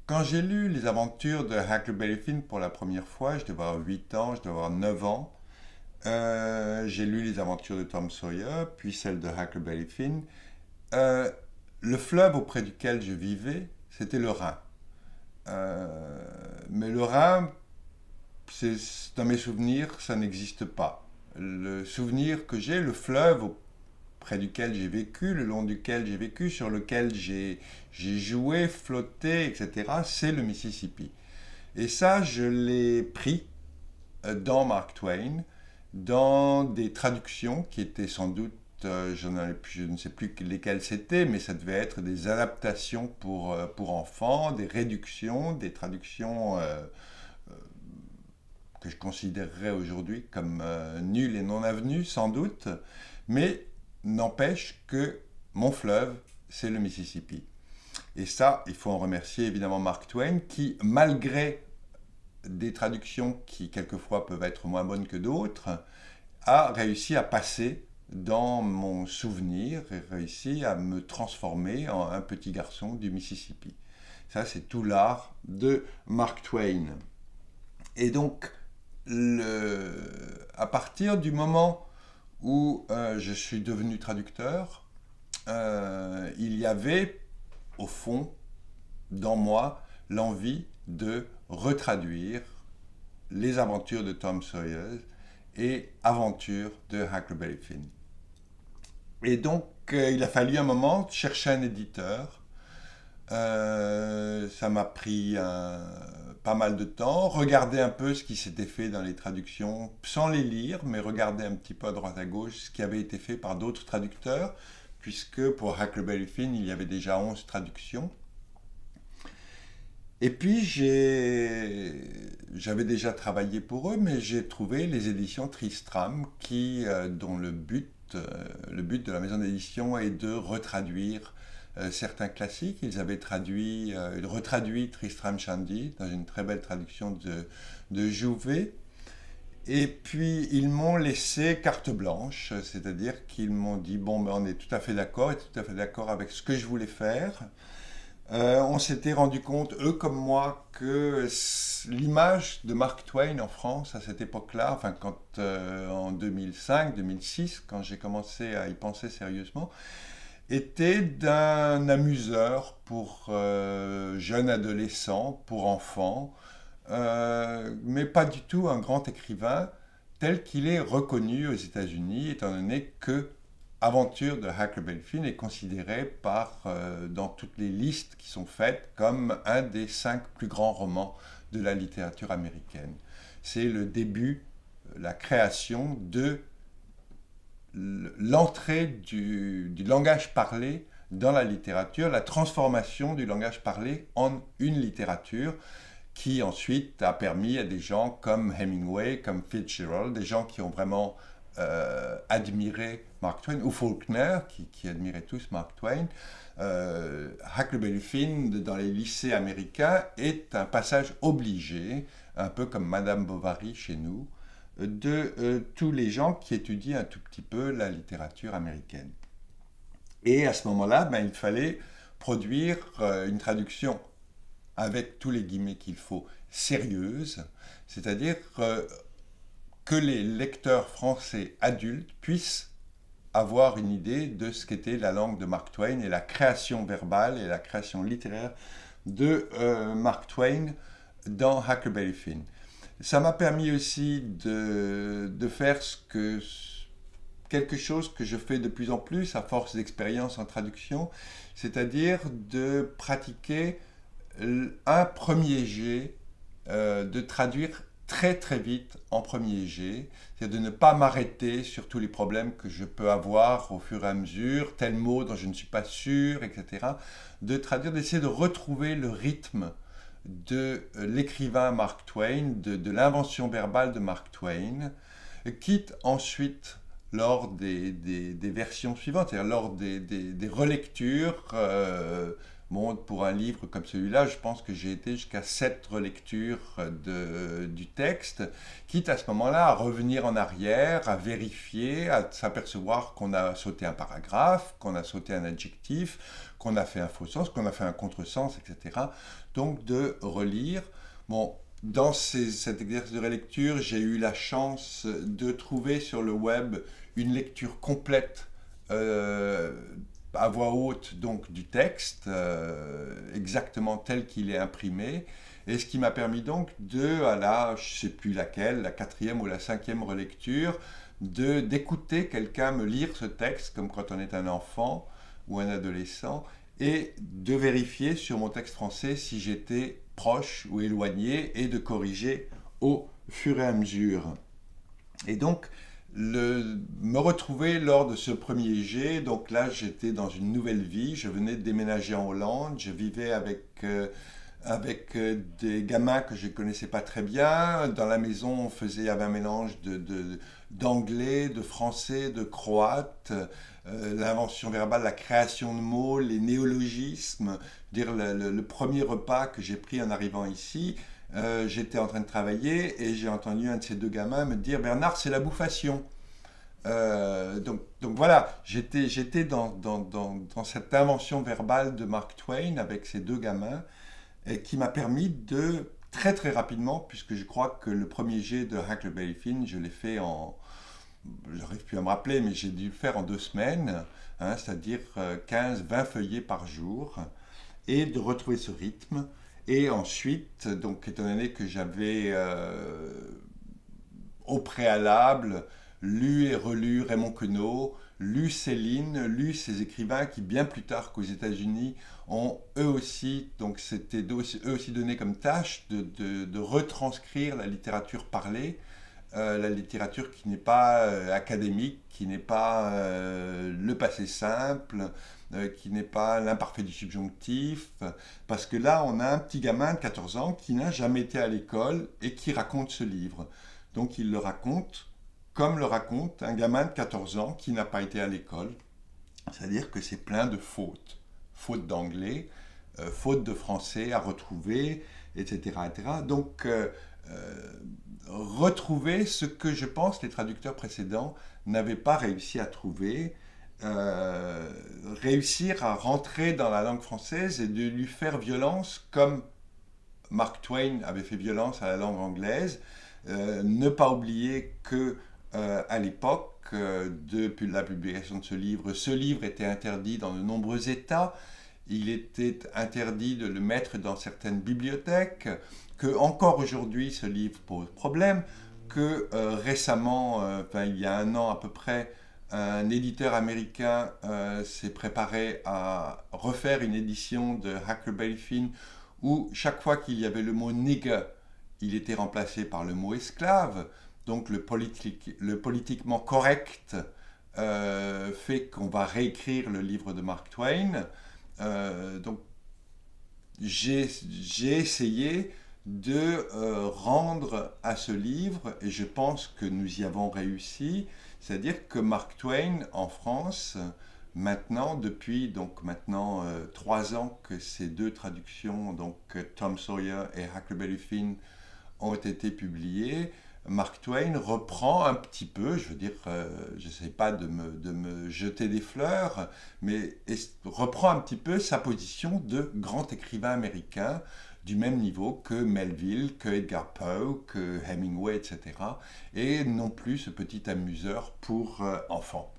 Quand j'ai lu les aventures de Huckleberry Finn pour la première fois, je devais avoir 8 ans, je devais avoir 9 ans. J'ai lu les aventures de Tom Sawyer, puis celles de Huckleberry Finn. Euh, le fleuve auprès duquel je vivais, c'était le Rhin. Mais le Rhin, dans mes souvenirs, ça n'existe pas. Le souvenir que j'ai, le fleuve près duquel j'ai vécu, le long duquel j'ai vécu, sur lequel j'ai joué, flotté, etc., c'est le Mississippi. Et ça, je l'ai pris dans Mark Twain, dans des traductions qui étaient sans doute, je ne sais plus lesquelles c'était, mais ça devait être des adaptations pour enfants, des réductions, des traductions que je considérerais aujourd'hui comme nulles et non avenues, sans doute, mais n'empêche que mon fleuve, c'est le Mississippi. Et ça, il faut en remercier évidemment Mark Twain, qui, malgré des traductions qui quelquefois peuvent être moins bonnes que d'autres, a réussi à passer dans mon souvenir et réussi à me transformer en un petit garçon du Mississippi. Ça, c'est tout l'art de Mark Twain. Et donc, à partir du moment où je suis devenu traducteur, il y avait, au fond, dans moi, l'envie de retraduire les aventures de Tom Sawyer et aventures de Huckleberry Finn. Et donc, il a fallu un moment chercher un éditeur. Ça m'a pris pas mal de temps, regarder un peu ce qui s'était fait dans les traductions, sans les lire, mais regarder un petit peu à droite à gauche ce qui avait été fait par d'autres traducteurs, puisque pour Huckleberry Finn, il y avait déjà 11 traductions. Et puis j'avais déjà travaillé pour eux, mais j'ai trouvé les éditions Tristram, dont le but de la maison d'édition est de retraduire certains classiques. Ils avaient retraduit Tristram Shandy dans une très belle traduction de Jouvet. Et puis ils m'ont laissé carte blanche, c'est-à-dire qu'ils m'ont dit bon, ben, on est tout à fait d'accord et tout à fait d'accord avec ce que je voulais faire. On s'était rendu compte, eux comme moi, que l'image de Mark Twain en France à cette époque-là, enfin en 2005-2006, quand j'ai commencé à y penser sérieusement, était d'un amuseur pour jeunes adolescents, pour enfants, mais pas du tout un grand écrivain tel qu'il est reconnu aux États-Unis, étant donné que Aventure de Huckleberry Finn est considéré dans toutes les listes qui sont faites comme un des 5 plus grands romans de la littérature américaine. C'est le début, la création de l'entrée du langage parlé dans la littérature, la transformation du langage parlé en une littérature qui ensuite a permis à des gens comme Hemingway, comme Fitzgerald, des gens qui ont vraiment admiré Mark Twain, ou Faulkner, qui admirait tous Mark Twain. Huckleberry Finn, dans les lycées américains, est un passage obligé, un peu comme Madame Bovary chez nous, de tous les gens qui étudient un tout petit peu la littérature américaine. Et à ce moment-là, ben, il fallait produire une traduction avec tous les guillemets qu'il faut, sérieuse, c'est-à-dire que les lecteurs français adultes puissent avoir une idée de ce qu'était la langue de Mark Twain et la création verbale et la création littéraire de Mark Twain dans Huckleberry Finn. Ça m'a permis aussi de faire quelque chose que je fais de plus en plus à force d'expérience en traduction, c'est-à-dire de pratiquer un premier jet, de traduire très très vite en premier jet, c'est-à-dire de ne pas m'arrêter sur tous les problèmes que je peux avoir au fur et à mesure, tel mot dont je ne suis pas sûr, etc. De traduire, d'essayer de retrouver le rythme de l'écrivain Mark Twain, de l'invention verbale de Mark Twain, quitte ensuite lors des versions suivantes, c'est-à-dire lors des relectures, Bon, pour un livre comme celui-là, je pense que j'ai été jusqu'à 7 relectures du texte, quitte à ce moment-là à revenir en arrière, à vérifier, à s'apercevoir qu'on a sauté un paragraphe, qu'on a sauté un adjectif, qu'on a fait un faux sens, qu'on a fait un contresens, etc. Donc de relire. Bon, dans cet exercice de relecture, j'ai eu la chance de trouver sur le web une lecture complète euh, à voix haute donc du texte, exactement tel qu'il est imprimé, et ce qui m'a permis donc à la, je ne sais plus laquelle, la quatrième ou la cinquième relecture, d'écouter quelqu'un me lire ce texte, comme quand on est un enfant ou un adolescent, et de vérifier sur mon texte français si j'étais proche ou éloigné, et de corriger au fur et à mesure. Et donc, me retrouver lors de ce premier jet, donc là j'étais dans une nouvelle vie, je venais de déménager en Hollande, je vivais avec des gamins que je ne connaissais pas très bien. Dans la maison, il y avait un mélange d'anglais, de français, de croate, l'invention verbale, la création de mots, les néologismes. Dire le premier repas que j'ai pris en arrivant ici, j'étais en train de travailler et j'ai entendu un de ces deux gamins me dire Bernard, c'est la bouffation. Donc voilà, j'étais dans cette invention verbale de Mark Twain avec ces deux gamins et qui m'a permis de très très rapidement, puisque je crois que le premier jet de Huckleberry Finn, je l'ai fait j'arrive plus à me rappeler, mais j'ai dû le faire en 2 semaines, hein, c'est-à-dire 15-20 feuillets par jour, et de retrouver ce rythme. Et ensuite, donc étant donné que j'avais au préalable lu et relu Raymond Queneau, lu Céline, lu ces écrivains qui bien plus tard qu'aux États-Unis ont eux aussi, donc c'était eux aussi donné comme tâche de retranscrire la littérature parlée, la littérature qui n'est pas académique, qui n'est pas le passé simple, qui n'est pas l'imparfait du subjonctif, parce que là on a un petit gamin de 14 ans qui n'a jamais été à l'école et qui raconte ce livre. Donc il le raconte comme le raconte un gamin de 14 ans qui n'a pas été à l'école. C'est-à-dire que c'est plein de fautes. Fautes d'anglais, fautes de français à retrouver, etc. etc. Donc, retrouver ce que je pense les traducteurs précédents n'avaient pas réussi à trouver, réussir à rentrer dans la langue française et de lui faire violence comme Mark Twain avait fait violence à la langue anglaise. Ne pas oublier que à l'époque, depuis la publication de ce livre était interdit dans de nombreux États. Il était interdit de le mettre dans certaines bibliothèques, que encore aujourd'hui ce livre pose problème, que récemment, il y a 1 an à peu près, un éditeur américain s'est préparé à refaire une édition de Huckleberry Finn où chaque fois qu'il y avait le mot nigger, il était remplacé par le mot esclave. Donc le politiquement correct fait qu'on va réécrire le livre de Mark Twain. Donc j'ai essayé de rendre à ce livre, et je pense que nous y avons réussi, c'est-à-dire que Mark Twain en France, maintenant, depuis donc maintenant 3 ans que ces deux traductions, donc Tom Sawyer et Huckleberry Finn, ont été publiées, Mark Twain reprend un petit peu, je veux dire, je ne sais pas de me jeter des fleurs, mais reprend un petit peu sa position de grand écrivain américain, du même niveau que Melville, que Edgar Poe, que Hemingway, etc. Et non plus ce petit amuseur pour enfants.